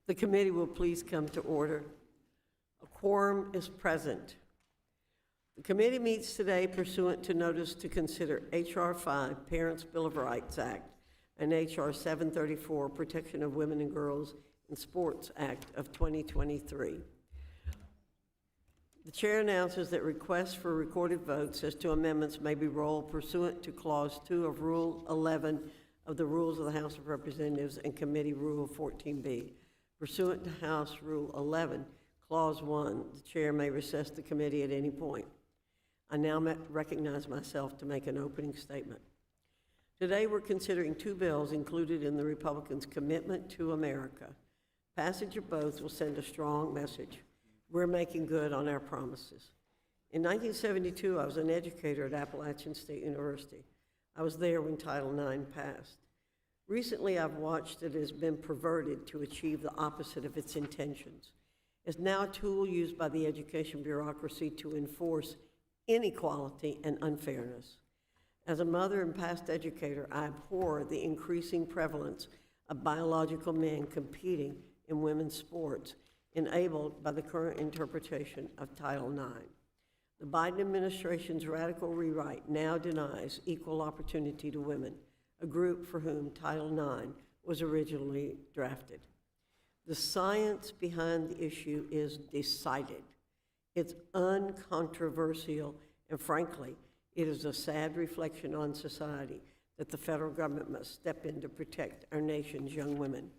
The committee will please come to order. A quorum is present. The committee meets today pursuant to notice to consider H.R. 5, Parents' Bill of Rights Act, and H.R. 734, Protection of Women and Girls in Sports Act of 2023. The chair announces that requests for recorded votes as to amendments may be rolled pursuant to Clause 2 of Rule 11 of the Rules of the House of Representatives and Committee Rule 14B. Pursuant to House Rule 11, Clause 1, the chair may recess the committee at any point. I now recognize myself to make an opening statement. Today we're considering two bills included in the Republicans' commitment to America. Passage of both will send a strong message. We're making good on our promises. In 1972, I was an educator at Appalachian State University. I was there when Title IX passed. Recently, I've watched it has been perverted to achieve the opposite of its intentions. It's now a tool used by the education bureaucracy to enforce inequality and unfairness. As a mother and past educator, I abhor the increasing prevalence of biological men competing in women's sports, enabled by the current interpretation of Title IX. The Biden administration's radical rewrite now denies equal opportunity to women, a group for whom Title IX was originally drafted. The science behind the issue is decided. It's uncontroversial, and frankly, it is a sad reflection on society that the federal government must step in to protect our nation's young women.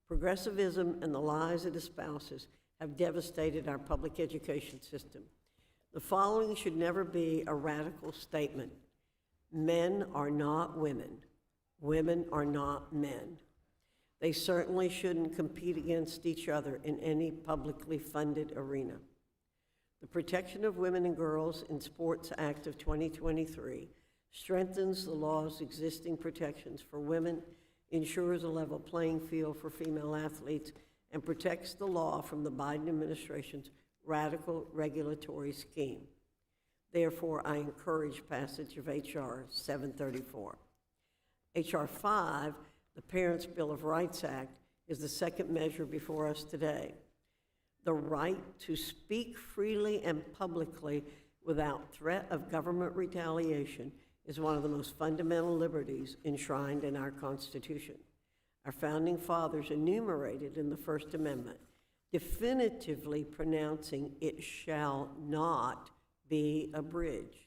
Progressivism and the lies it espouses have devastated our public education system. The following should never be a radical statement. Men are not women. Women are not men. They certainly shouldn't compete against each other in any publicly funded arena. The Protection of Women and Girls in Sports Act of 2023 strengthens the law's existing protections for women, ensures a level playing field for female athletes, and protects the law from the Biden administration's radical regulatory scheme. Therefore, I encourage passage of H.R. 734. H.R. 5, the Parents' Bill of Rights Act, is the second measure before us today. The right to speak freely and publicly without threat of government retaliation is one of the most fundamental liberties enshrined in our Constitution. Our founding fathers enumerated in the First Amendment, definitively pronouncing it shall not be abridged.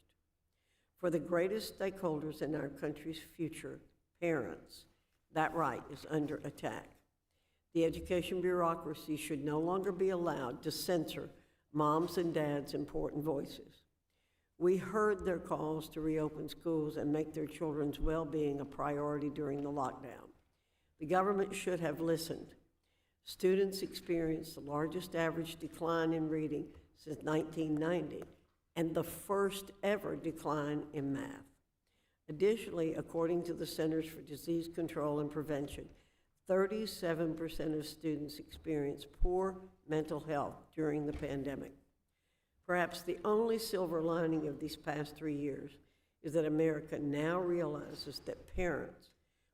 For the greatest stakeholders in our country's future, parents, that right is under attack. The education bureaucracy should no longer be allowed to censor moms' and dads' important voices. We heard their calls to reopen schools and make their children's well-being a priority during the lockdown. The government should have listened. Students experienced the largest average decline in reading since 1990 and the first ever decline in math. Additionally, according to the Centers for Disease Control and Prevention, 37% of students experienced poor mental health during the pandemic. Perhaps the only silver lining of these past 3 years is that America now realizes that parents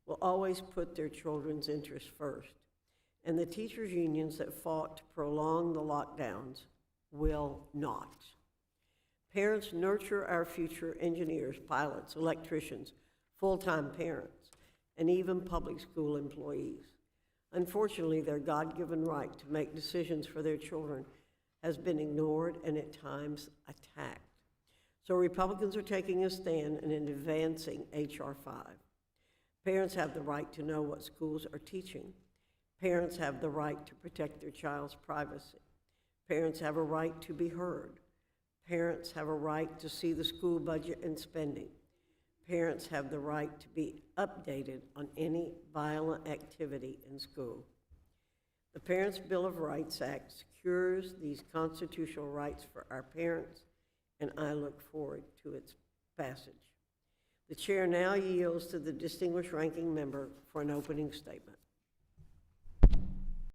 will always put their children's interests first, and the teachers' unions that fought to prolong the lockdowns will not. Parents nurture our future engineers, pilots, electricians, full-time parents, and even public school employees. Unfortunately, their God-given right to make decisions for their children has been ignored and at times attacked. So Republicans are taking a stand and advancing H.R. 5. Parents have the right to know what schools are teaching. Parents have the right to protect their child's privacy. Parents have a right to be heard. Parents have a right to see the school budget and spending. Parents have the right to be updated on any violent activity in school. The Parents' Bill of Rights Act secures these constitutional rights for our parents, and I look forward to its passage. The chair now yields to the distinguished ranking member for an opening statement.